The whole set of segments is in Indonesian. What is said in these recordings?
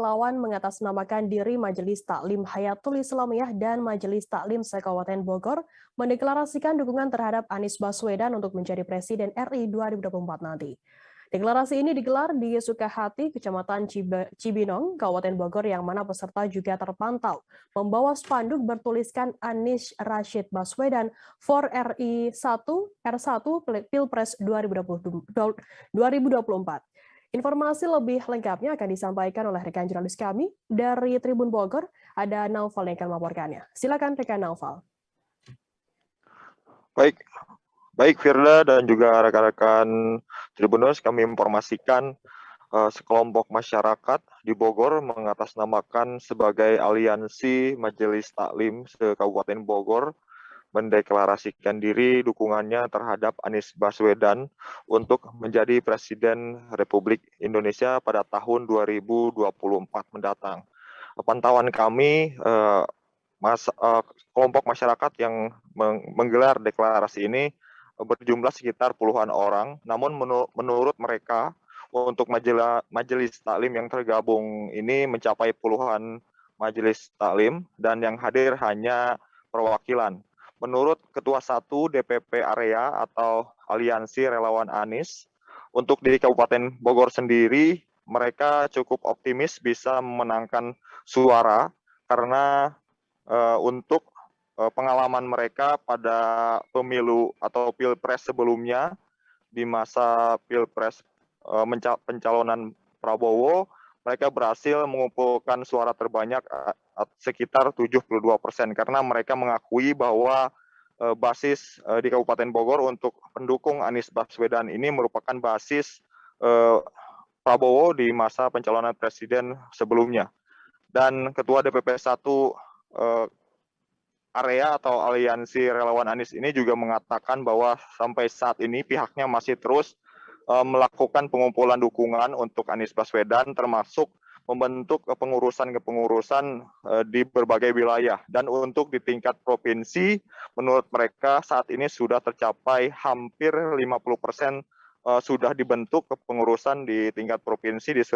relawan mengatasnamakan diri Majelis Taklim Hayatul Islamiyah dan Majelis Taklim se-Kabupaten Bogor mendeklarasikan dukungan terhadap Anies Baswedan untuk menjadi Presiden RI 2024 nanti. Deklarasi ini digelar di Sukahati, Kecamatan Cibinong, Kabupaten Bogor, yang mana peserta juga terpantau membawa spanduk bertuliskan Anies Rashid Baswedan for RI 1 R1 Pilpres 2024. Informasi lebih lengkapnya akan disampaikan oleh rekan jurnalis kami dari Tribun Bogor, ada Naufal yang akan melaporkannya. Silakan rekan Naufal. Baik Firda dan juga rekan-rekan Tribuners, kami informasikan sekelompok masyarakat di Bogor mengatasnamakan sebagai Aliansi Majelis Taklim se-Kabupaten Bogor mendeklarasikan diri dukungannya terhadap Anies Baswedan untuk menjadi Presiden Republik Indonesia pada tahun 2024 mendatang. Pantauan kami, kelompok masyarakat yang menggelar deklarasi ini berjumlah sekitar puluhan orang, namun menurut mereka untuk majelis taklim yang tergabung ini mencapai puluhan majelis taklim dan yang hadir hanya perwakilan. Menurut Ketua 1 DPP Area atau Aliansi Relawan Anies, untuk di Kabupaten Bogor sendiri, mereka cukup optimis bisa memenangkan suara karena untuk pengalaman mereka pada pemilu atau pilpres sebelumnya, di masa pilpres pencalonan Prabowo, mereka berhasil mengumpulkan suara terbanyak sekitar 72%, karena mereka mengakui bahwa basis di Kabupaten Bogor untuk pendukung Anies Baswedan ini merupakan basis Prabowo di masa pencalonan presiden sebelumnya. Dan Ketua DPP 1 Area atau Aliansi Relawan Anies ini juga mengatakan bahwa sampai saat ini pihaknya masih terus melakukan pengumpulan dukungan untuk Anies Baswedan, termasuk membentuk kepengurusan di berbagai wilayah. Dan untuk di tingkat provinsi, menurut mereka saat ini sudah tercapai hampir 50% sudah dibentuk kepengurusan di tingkat provinsi di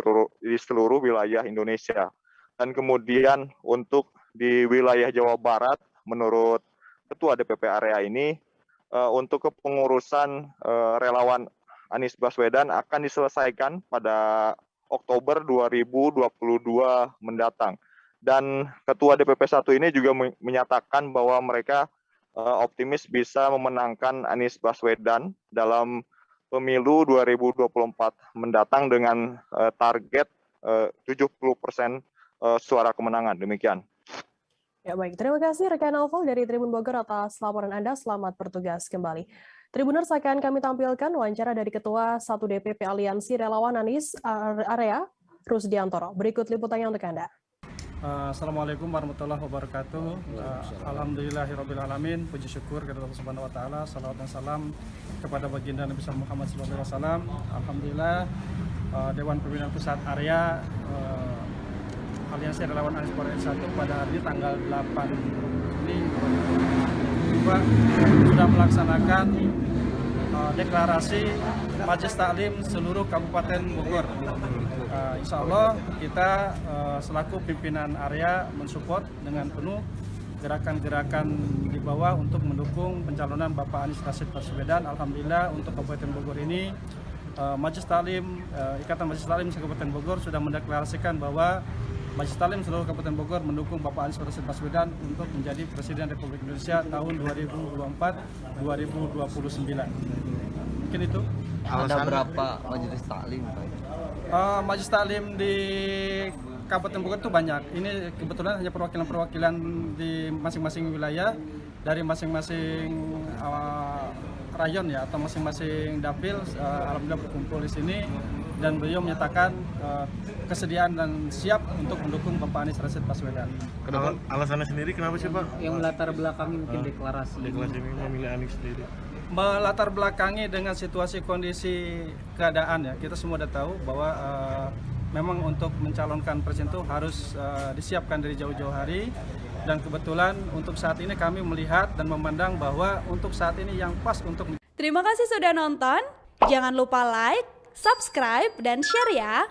seluruh wilayah Indonesia. Dan kemudian untuk di wilayah Jawa Barat, menurut Ketua DPP Area ini, untuk kepengurusan relawan Anies Baswedan akan diselesaikan pada Oktober 2022 mendatang. Dan Ketua DPP 1 ini juga menyatakan bahwa mereka optimis bisa memenangkan Anies Baswedan dalam pemilu 2024 mendatang dengan target 70% suara kemenangan. Demikian. Ya baik, terima kasih rekan Naufal dari Tribun Bogor atas laporan Anda. Selamat bertugas kembali. Tribuners, akan kami tampilkan wawancara dari Ketua 1 DPP Aliansi Relawan Anies Area, Rusdiantoro. Berikut liputannya untuk Anda. Assalamualaikum warahmatullahi wabarakatuh. Alhamdulillahirrabbilalamin. Puji syukur kepada Allah Subhanahu wa taala. Salawat dan salam kepada baginda Nabi Muhammad SAW. Alhamdulillah, Dewan Pembinaan Pusat Area Aliansi Relawan Anies Baswedan 1 pada hari ini tanggal 8 Juni 2022 sudah melaksanakan deklarasi Majelis Taklim seluruh Kabupaten Bogor. Insya Allah kita selaku pimpinan area mensupport dengan penuh gerakan-gerakan di bawah untuk mendukung pencalonan Bapak Anies Rashid Baswedan. Alhamdulillah untuk Kabupaten Bogor ini Majelis Taklim, Ikatan Majelis Taklim Kabupaten Bogor sudah mendeklarasikan bahwa Majelis Taklim seluruh Kabupaten Bogor mendukung Bapak Anies Rashid Baswedan untuk menjadi Presiden Republik Indonesia tahun 2024-2029. Mungkin itu. Ada berapa Majelis Taklim? Majelis Taklim di Kabupaten Bogor itu banyak. Ini kebetulan hanya perwakilan-perwakilan di masing-masing wilayah dari masing-masing rayon ya, atau masing-masing dapil. Alhamdulillah berkumpul di sini dan beliau menyatakan kesediaan dan siap untuk mendukung Bapak Anies Rashid Baswedan. Alasannya sendiri kenapa sih Pak? Yang melatar belakangi mungkin deklarasi ini memilih Anies sendiri. Melatar belakangi dengan situasi kondisi keadaan ya, kita semua sudah tahu bahwa memang untuk mencalonkan presiden itu harus disiapkan dari jauh-jauh hari. Dan kebetulan untuk saat ini kami melihat dan memandang bahwa untuk saat ini yang pas untuk. Terima kasih sudah nonton. Jangan lupa like, subscribe, dan share ya.